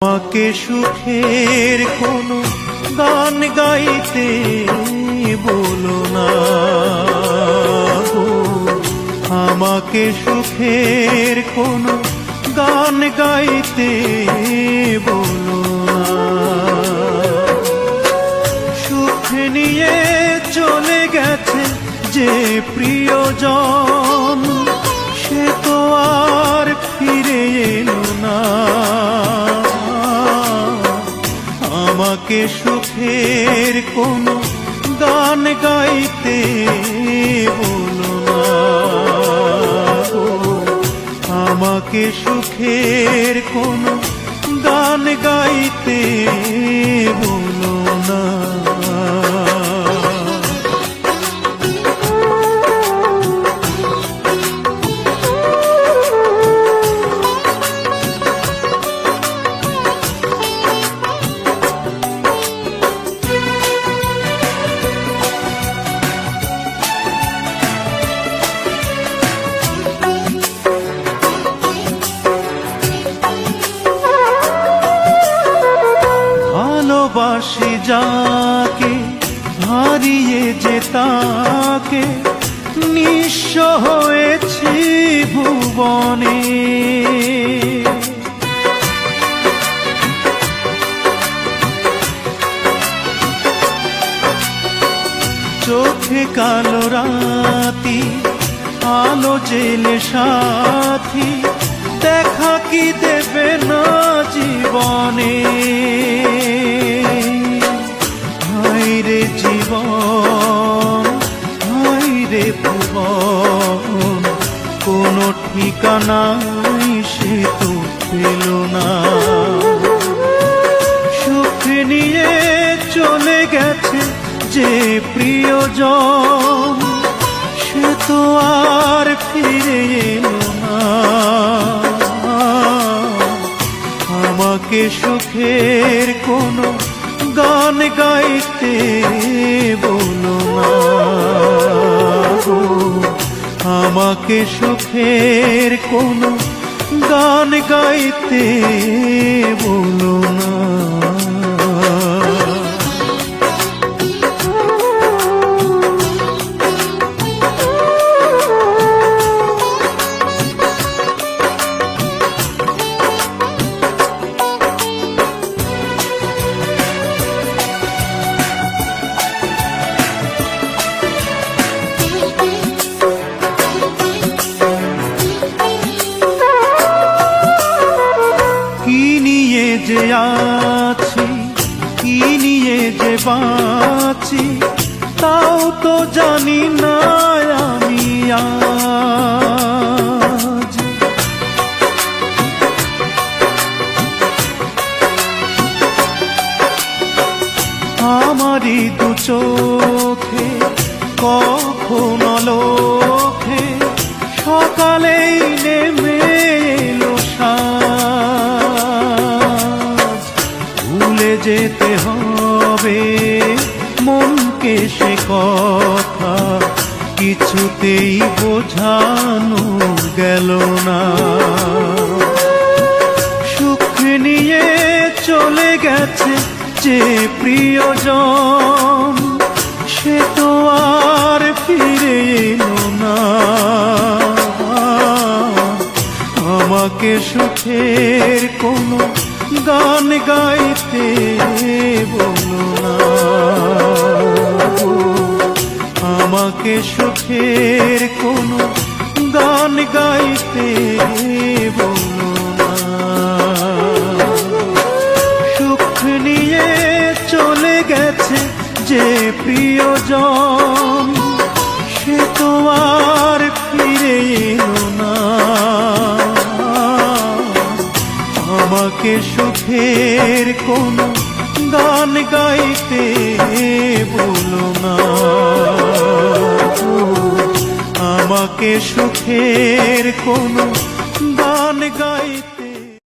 আমাকে সুখের কোনো গান গাইতে বলো না গো, আমাকে সুখের কোনো গান গাইতে বলো না। সুখ নিয়ে চলে গেছে যে প্রিয়জন, সে তো আর ফিরে এলো না। আমাকে সুখের কোনো গান গাইতে বলো না গো, আমাকে সুখের কোনো গান গাইতে বলো না। ভালোবাসি যাকে, হারিয়ে যে তাকে, নিঃস্ব হয়েছি ভুবনে। চোখে কালো রাতি, আলো জেলে সাথী, দেখা কি দেবে না জীবনে। হায়রে জীবন, হায়রে ভুবন, কোনো ঠিকানাই সে তো পেল না। সুখ নিয়ে চলে গেছে যে প্রিয়জন, সে তো আর ফিরে এলো না। আমাকে সুখের কোনো গান গাইতে বলো না গো, আমাকে সুখের কোনো গান গাইতে বলো না। যে আছি, কি নিয়ে যে বাঁচি, তাও তো জানি না আমি আজ। আমারই দু চোখে কখন লোখে সকালেই নেমে এলো সাজ। ভুলে যেতে হবে মনকে সে কথা, কিছুতেই বোঝানো গেল না। সুখ নিয়ে চলে গেছে যে প্রিয়জন, সে তো আর ফিরে এলো না। আমাকে সুখের কোনো গান গাইতে বলো না গো, আমাকে সুখের কোনো গান গাইতে বলো না। সুখ নিয়ে চলে গেছে যে প্রিয়জন, সে তো আর ফিরে এলো না। আমাকে সুখের কোনো গান গাইতে বলো না গো, আমাকে সুখের কোনো